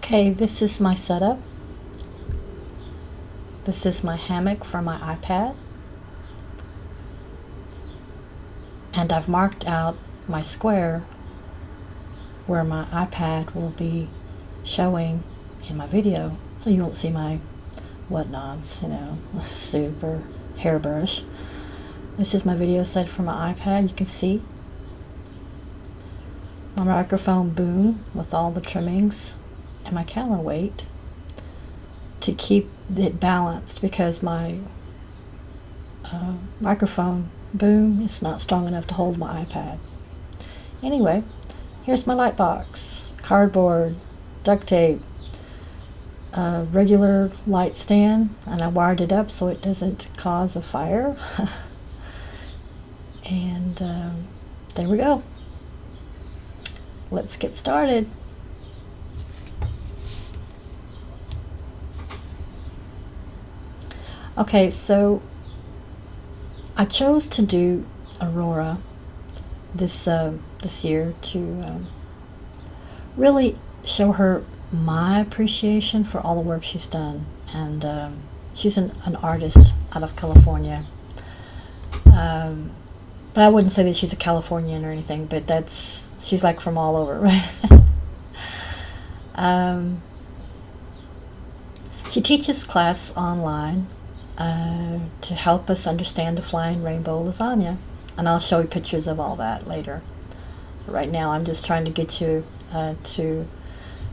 Okay, this is my setup. This is my hammock for my iPad. And I've marked out my square where my iPad will be showing in my video, so you won't see my whatnots, soup or hairbrush. This is my video set for my iPad. You can see my microphone boom with all the trimmings and my counterweight to keep it balanced, because my microphone boom is not strong enough to hold my iPad. Anyway, here's my light box, cardboard, duct tape, regular light stand, and I wired it up so it doesn't cause a fire. And there we go. Let's get started. Okay, so I chose to do Aurora this year to really show her my appreciation for all the work she's done. And she's an artist out of California. But I wouldn't say that she's a Californian or anything, but she's like from all over, right? She teaches class online to help us understand the Flying Rainbow Lasagne, and I'll show you pictures of all that later. Right now I'm just trying to get you to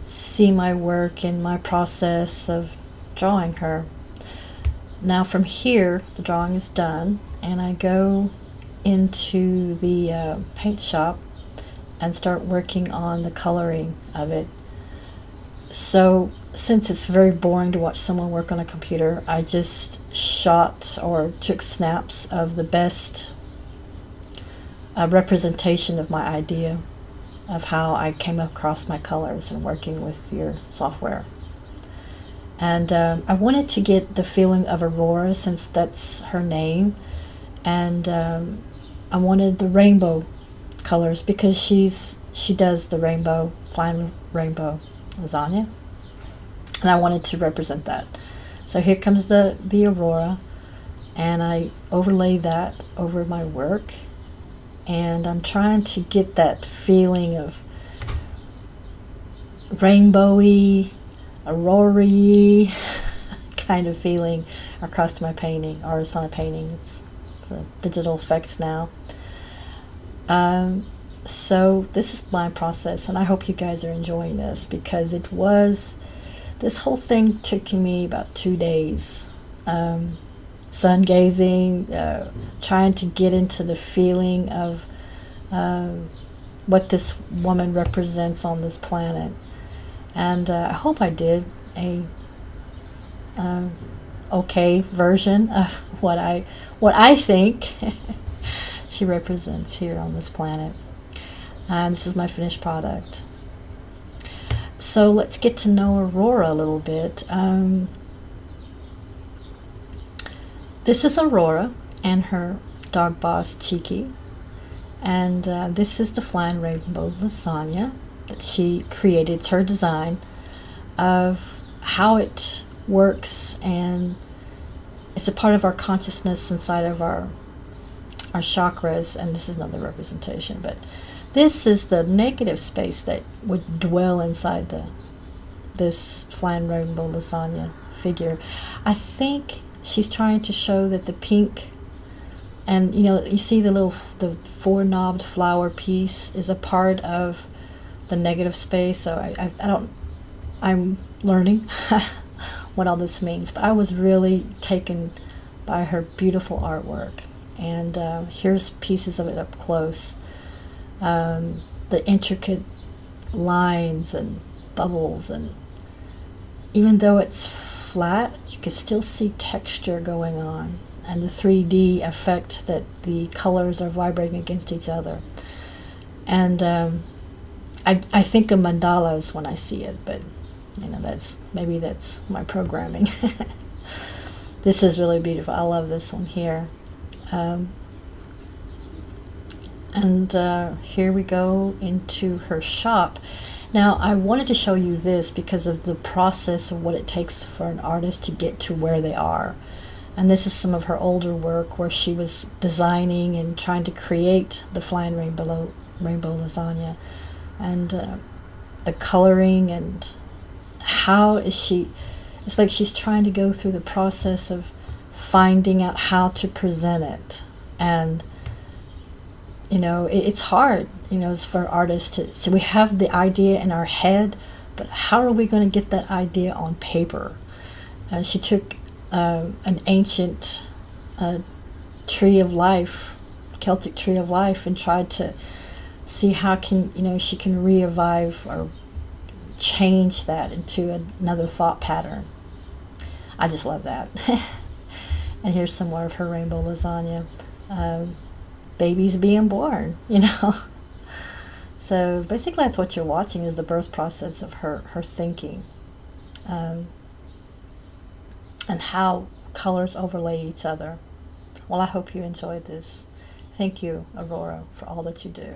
see my work and my process of drawing her. Now from here the drawing is done, and I go into the paint shop and start working on the coloring of it. So since it's very boring to watch someone work on a computer, I just shot or took snaps of the best representation of my idea of how I came across my colors and working with your software. And I wanted to get the feeling of Aurora, since that's her name, and I wanted the rainbow colors because she does the rainbow, Flying Rainbow Lasagne, and I wanted to represent that. So here comes the Aurora, and I overlay that over my work, and I'm trying to get that feeling of rainbowy, aurora-y kind of feeling across my painting. Or it's not a painting, it's a digital effect now. So this is my process, and I hope you guys are enjoying this, because this whole thing took me about 2 days. Sun gazing, trying to get into the feeling of what this woman represents on this planet. And I hope I did a okay version of what I think she represents here on this planet. And this is my finished product. So let's get to know Aurora a little bit. This is Aurora and her dog boss Cheeky, and this is the Flying Rainbow Lasagne that she created. It's her design of how it works, and it's a part of our consciousness inside of our chakras. And this is another representation, but this is the negative space that would dwell inside this Flying Rainbow Lasagne figure. I think she's trying to show that the pink, and you see the four-knobbed flower piece is a part of the negative space. So I'm learning what all this means, but I was really taken by her beautiful artwork. And here's pieces of it up close. The intricate lines and bubbles, and even though it's flat, you can still see texture going on, and the 3D effect that the colors are vibrating against each other. And I think of mandalas when I see it, but that's my programming. This is really beautiful. I love this one here. And here we go into her shop, Now, I wanted to show you this because of the process of what it takes for an artist to get to where they are. And this is some of her older work where she was designing and trying to create the Flying Rainbow Lasagna. And the coloring and how is she, it's like she's trying to go through the process of finding out how to present it. And it's hard, it's for artists to, so we have the idea in our head, but how are we going to get that idea on paper? She took an ancient tree of life, Celtic tree of life, and tried to see how she can revive or change that into another thought pattern. I just love that. And here's some more of her rainbow lasagna. Babies being born, So basically that's what you're watching, is the birth process of her thinking. And how colors overlay each other. Well, I hope you enjoyed this. Thank you, Aurora, for all that you do.